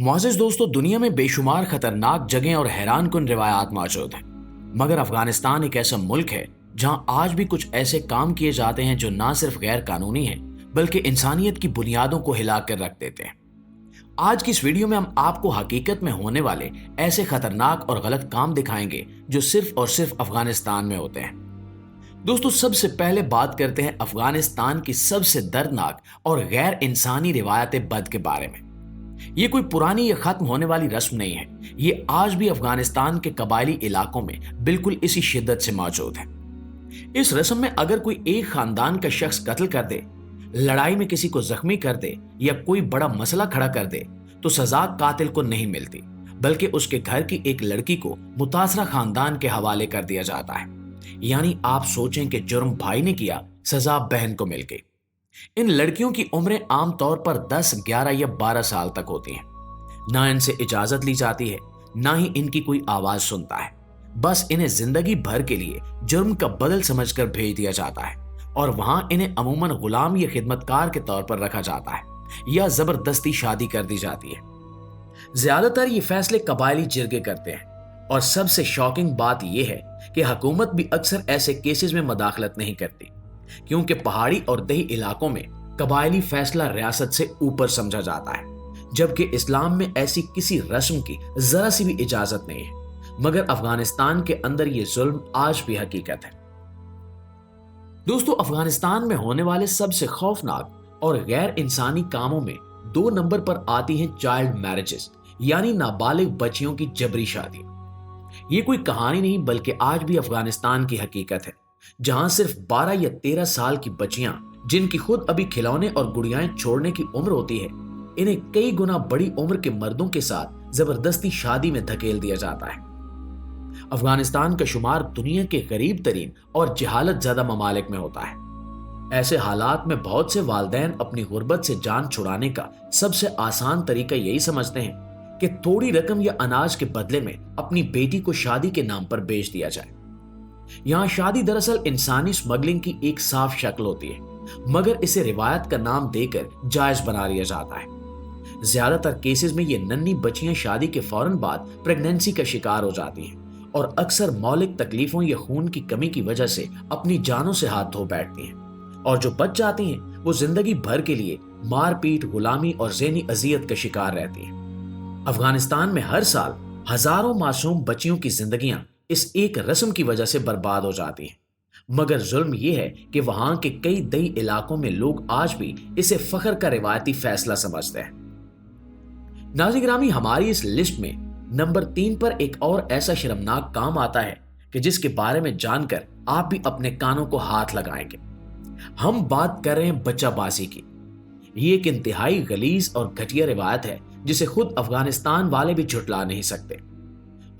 मुआज़िज़ दोस्तों, दुनिया में बेशुमार खतरनाक जगहें और हैरान कुन रिवायात मौजूद हैं। मगर अफगानिस्तान एक ऐसा मुल्क है जहां आज भी कुछ ऐसे काम किए जाते हैं जो ना सिर्फ गैर कानूनी हैं बल्कि इंसानियत की बुनियादों को हिला कर रख देते हैं। आज की इस वीडियो में हम आपको हकीकत में होने वाले ऐसे खतरनाक और गलत काम दिखाएंगे जो सिर्फ और सिर्फ अफगानिस्तान में होते हैं। दोस्तों, सबसे पहले बात करते हैं अफगानिस्तान की सबसे दर्दनाक और गैर इंसानी रिवायत बद के बारे में। ये कोई पुरानी या खत्म होने वाली रस्म नहीं है। ये आज भी अफगानिस्तान के कबायली इलाकों में बिल्कुल इसी शिद्दत से मौजूद है। इस रस्म में अगर कोई एक खानदान का शख्स कत्ल कर दे, लड़ाई में किसी को जख्मी कर दे या कोई बड़ा मसला खड़ा कर दे तो सजा कातिल को नहीं मिलती, बल्कि उसके घर की एक लड़की को मुतासरा खानदान के हवाले कर दिया जाता है। यानी आप सोचें कि जुर्म भाई ने किया, सजा बहन को मिल गई। इन लड़कियों की उम्रें आमतौर पर 10, 11 या 12 साल तक होती हैं। ना इनसे इजाजत ली जाती है, ना ही इनकी कोई आवाज सुनता है। बस इन्हें जिंदगी भर के लिए जुर्म का बदल समझकर भेज दिया जाता है और वहां इन्हें अमूमन गुलाम या खिदमतकार के तौर पर रखा जाता है या जबरदस्ती शादी कर दी जाती है। ज्यादातर ये फैसले कबायली जिरगे करते हैं और सबसे शॉकिंग बात यह है कि हुकूमत भी अक्सर ऐसे केसेस में मदाखलत नहीं करती, क्योंकि पहाड़ी और दही इलाकों में कबायली फैसला रियासत से ऊपर समझा जाता है, जबकि इस्लाम में ऐसी किसी रस्म की जरा सी भी इजाजत नहीं है। मगर अफगानिस्तान के अंदर ये जुल्म आज भी हकीकत है। दोस्तों, अफगानिस्तान में होने वाले सबसे खौफनाक और गैर इंसानी कामों में 2 नंबर पर आती हैं चाइल्ड मैरिजेस, यानी नाबालिग बच्चियों की जबरी शादी। ये कोई कहानी नहीं बल्कि आज भी अफगानिस्तान की हकीकत है, जहां सिर्फ 12 या 13 साल की बच्चियां, जिनकी खुद अभी खिलौने और गुड़ियाएं छोड़ने की उम्र होती है, इन्हें कई गुना बड़ी उम्र के मर्दों के साथ जबरदस्ती शादी में धकेल दिया जाता है। अफगानिस्तान का शुमार दुनिया के गरीब तरीन और जहालत ज्यादा ममालिक में होता है। ऐसे हालात में बहुत से वालिदैन अपनी गुर्बत से जान छुड़ाने का सबसे आसान तरीका यही समझते हैं कि थोड़ी रकम या अनाज के बदले में अपनी बेटी को शादी के नाम पर बेच दिया जाए। यहाँ शादी दरअसल इंसानी स्मगलिंग की एक साफ शक्ल होती है, मगर इसे रिवायत का नाम देकर जायज बना लिया जाता है। ज्यादातर केसेस में ये नन्ही बच्चियां शादी के फौरन बाद प्रेगनेंसी का शिकार हो जाती हैं और अक्सर मौलिक तकलीफों या खून की कमी की वजह से अपनी जानों से हाथ धो बैठती हैं, और जो बच जाती हैं वो जिंदगी भर के लिए मारपीट, गुलामी और ज़हनी अजियत का शिकार रहती हैं। अफगानिस्तान में हर साल हजारों मासूम बच्चियों की जिंदगियां इस एक रस्म की वजह से बर्बाद हो जाती हैं। मगर जुल्म यह है कि वहां के कई दही इलाकों में लोग आज भी इसे फख्र का रिवायती फैसला समझते हैं। नाज़रीन गिरामी, हमारी इस लिस्ट में नंबर 3 पर एक और ऐसा शर्मनाक काम आता है कि जिसके बारे में जानकर आप भी अपने कानों को हाथ लगाएंगे। हम बात कर रहे हैं बच्चाबाजी की। ये एक इंतहाई गलीज और घटिया रिवायत है जिसे खुद अफगानिस्तान वाले भी झुटला नहीं सकते।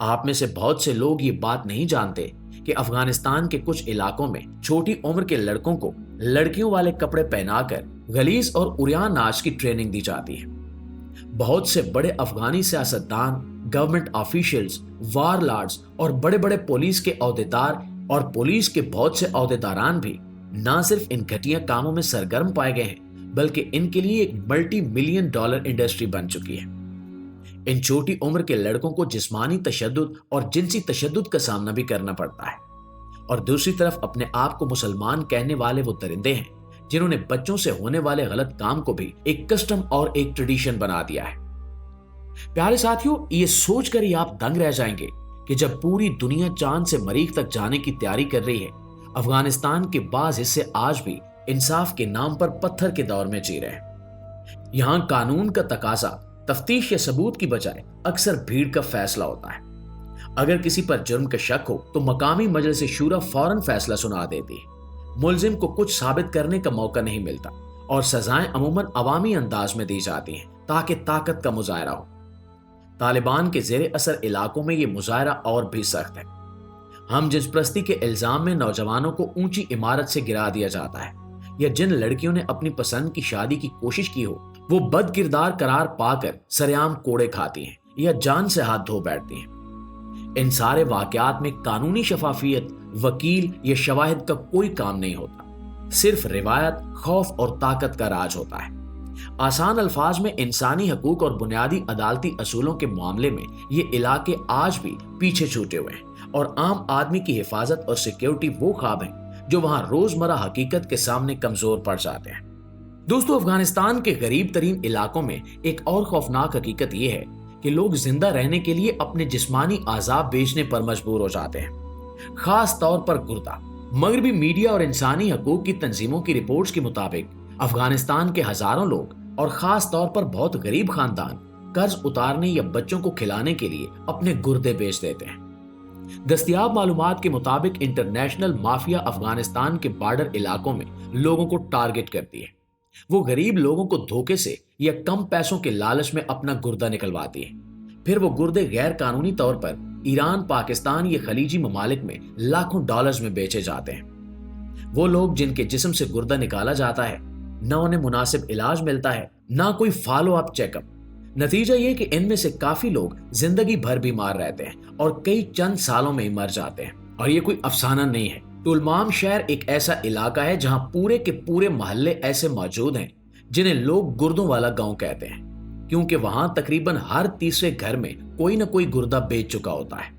आप में से बहुत से लोग ये बात नहीं जानते कि अफगानिस्तान के कुछ इलाकों में छोटी उम्र के लड़कों को लड़कियों वाले कपड़े पहनाकर गलीज और उरियान नाच की ट्रेनिंग दी जाती है। बहुत से बड़े अफगानी सियासतदान, गवर्नमेंट ऑफिशियल्स, वारलॉर्ड्स और बड़े बड़े पुलिस के अहदेदार और पुलिस के बहुत से अहदेदारान भी न सिर्फ इन घटिया कामों में सरगर्म पाए गए हैं, बल्कि इनके लिए एक मल्टी मिलियन डॉलर इंडस्ट्री बन चुकी है। इन छोटी उम्र के लड़कों को जिस्मानी तशद्दुद और जिनसी तशद्दुद का सामना भी करना पड़ता है, और दूसरी तरफ अपने आप को मुसलमान कहने वाले वो दरिंदे हैं जिन्होंने बच्चों से होने वाले गलत काम को भी एक कस्टम और एक ट्रेडिशन बना दिया है। प्यारे साथियों, ये सोचकर ही आप दंग रह जाएंगे कि जब पूरी दुनिया चांद से मरीख तक जाने की तैयारी कर रही है, अफगानिस्तान के बाज हिस्से आज भी इंसाफ के नाम पर पत्थर के दौर में जी रहे हैं। यहाँ कानून का तकाजा तफ्तीश या सबूत की बजाय अक्सर भीड़ का फैसला होता है। अगर किसी पर जुर्म का शक हो तो मकामी मजलिस शूरा फौरन फैसला सुना देती है। मुलजिम को कुछ साबित करने का मौका नहीं मिलता और सजाएं अमूमन अवामी अंदाज में दी जाती हैं ताकि ताकत का मुजाहरा हो। तालिबान के जेर असर इलाकों में ये मुजाहरा और भी सख्त है। हम जिन्सपरस्ती के इल्जाम में नौजवानों को ऊंची इमारत से गिरा दिया जाता है, या जिन लड़कियों ने अपनी पसंद की शादी की कोशिश की हो वो बद किरदार करार पाकर सरेआम कोड़े खाती हैं या जान से हाथ धो बैठती हैं। इन सारे वाकयात में कानूनी शफाफियत, वकील या शवाहिद का कोई काम नहीं होता, सिर्फ रिवायत, खौफ और ताकत का राज होता है। آسان الفاظ میں انسانی حقوق اور بنیادی عدالتی اصولوں کے معاملے میں یہ علاقے آج بھی پیچھے چھوٹے ہوئے ہیں، اور عام آدمی کی حفاظت اور سیکیورٹی وہ خواب ہیں جو وہاں روزمرہ حقیقت کے سامنے کمزور پڑ جاتے ہیں۔ دوستو، افغانستان کے غریب ترین علاقوں میں ایک اور خوفناک حقیقت یہ ہے کہ لوگ زندہ رہنے کے لیے اپنے جسمانی اعضاء بیچنے پر مجبور ہو جاتے ہیں، خاص طور پر گردہ۔ مغربی میڈیا اور انسانی حقوق کی تنظیموں کی رپورٹس کے مطابق افغانستان کے ہزاروں لوگ اور خاص طور پر بہت غریب خاندان قرض اتارنے یا بچوں کو کھلانے کے لیے اپنے گردے بیچ دیتے ہیں۔ دستیاب معلومات کے مطابق انٹرنیشنل مافیا افغانستان کے بارڈر علاقوں میں لوگوں کو ٹارگٹ کرتی ہے۔ وہ غریب لوگوں کو دھوکے سے یا کم پیسوں کے لالچ میں اپنا گردہ نکلواتی ہے، پھر وہ گردے غیر قانونی طور پر ایران، پاکستان یا خلیجی ممالک میں لاکھوں ڈالرز میں بیچے جاتے ہیں۔ وہ لوگ جن کے جسم سے گردہ نکالا جاتا ہے، نہ انہیں مناسب علاج ملتا ہے، نہ کوئی فالو اپ چیک اپ۔ نتیجہ یہ کہ ان میں سے کافی لوگ زندگی بھر بیمار رہتے ہیں اور کئی چند سالوں میں ہی مر جاتے ہیں۔ اور یہ کوئی افسانہ نہیں ہے۔ ٹولمام شہر ایک ایسا علاقہ ہے جہاں پورے کے پورے محلے ایسے موجود ہیں جنہیں لوگ گردوں والا گاؤں کہتے ہیں، کیونکہ وہاں تقریباً ہر تیسرے گھر میں کوئی نہ کوئی گردہ بیچ چکا ہوتا ہے۔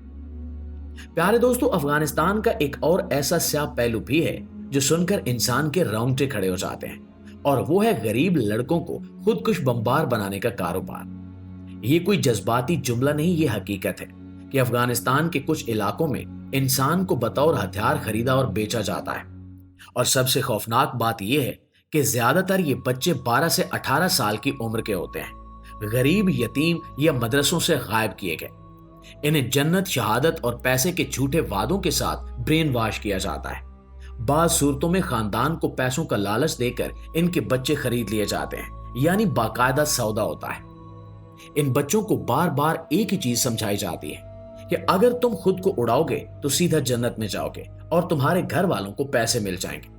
پیارے دوستو، افغانستان کا ایک اور ایسا سیاہ پہلو بھی ہے جو سن کر انسان کے رونگٹے کھڑے ہو جاتے ہیں، اور وہ ہے غریب لڑکوں کو خودکش بمبار بنانے کا کاروبار۔ یہ کوئی جذباتی جملہ نہیں، یہ حقیقت ہے کہ افغانستان کے کچھ علاقوں میں انسان کو بطور ہتھیار خریدا اور بیچا جاتا ہے، اور سب سے خوفناک بات یہ ہے کہ زیادہ تر یہ بچے 12 سے 18 سال کی عمر کے ہوتے ہیں، غریب، یتیم یا مدرسوں سے غائب کیے گئے۔ انہیں جنت، شہادت اور پیسے کے جھوٹے وعدوں کے ساتھ برین واش کیا جاتا ہے۔ بعض صورتوں میں خاندان کو پیسوں کا لالچ دے کر ان کے بچے خرید لیے جاتے ہیں، یعنی باقاعدہ سودا ہوتا ہے۔ ان بچوں کو بار بار ایک ہی چیز سمجھائی جاتی ہے کہ اگر تم خود کو اڑاؤ گے تو سیدھا جنت میں جاؤ گے اور تمہارے گھر والوں کو پیسے مل جائیں گے،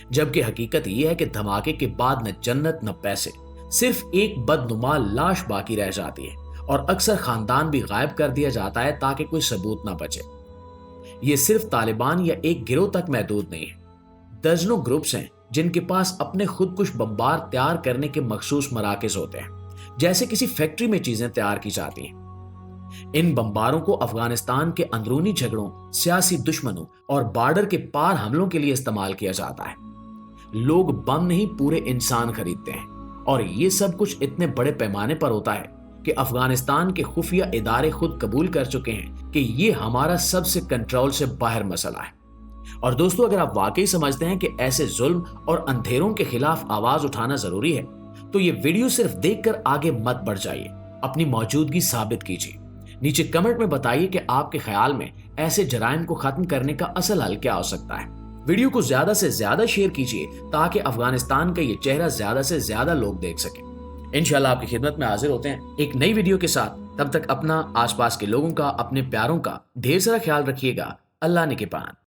جبکہ حقیقت یہ ہے کہ دھماکے کے بعد نہ جنت نہ پیسے، صرف ایک بدنما لاش باقی رہ جاتی ہے، اور اکثر خاندان بھی غائب کر دیا جاتا ہے تاکہ کوئی ثبوت نہ بچے۔ یہ صرف طالبان یا ایک گروہ تک محدود نہیں ہے، درجنوں گروپس ہیں جن کے پاس اپنے خودکش بمبار تیار کرنے کے مخصوص مراکز ہوتے ہیں، جیسے کسی فیکٹری میں چیزیں تیار کی جاتی ہیں۔ ان بمباروں کو افغانستان کے اندرونی جھگڑوں، سیاسی دشمنوں اور بارڈر کے پار حملوں کے لیے استعمال کیا جاتا ہے۔ لوگ بم نہیں، پورے انسان خریدتے ہیں، اور یہ سب کچھ اتنے بڑے پیمانے پر ہوتا ہے کہ افغانستان کے خفیہ ادارے خود قبول کر چکے ہیں کہ یہ ہمارا سب سے کنٹرول سے باہر مسئلہ ہے۔ اور دوستو، اگر آپ واقعی سمجھتے ہیں کہ ایسے ظلم اور اندھیروں کے خلاف آواز اٹھانا ضروری ہے تو یہ ویڈیو صرف دیکھ کر آگے مت بڑھ جائیے، اپنی موجودگی ثابت کیجیے۔ نیچے کمنٹ میں بتائیے کہ آپ کے خیال میں ایسے جرائم کو ختم کرنے کا اصل حل کیا ہو سکتا ہے۔ ویڈیو کو زیادہ سے زیادہ شیئر کیجیے تاکہ افغانستان کا یہ چہرہ زیادہ سے زیادہ لوگ دیکھ سکیں۔ انشاءاللہ آپ کی خدمت میں حاضر ہوتے ہیں ایک نئی ویڈیو کے ساتھ۔ تب تک اپنا، آس پاس کے لوگوں کا، اپنے پیاروں کا ڈھیر سارا خیال رکھیے گا۔ اللہ نگہبان۔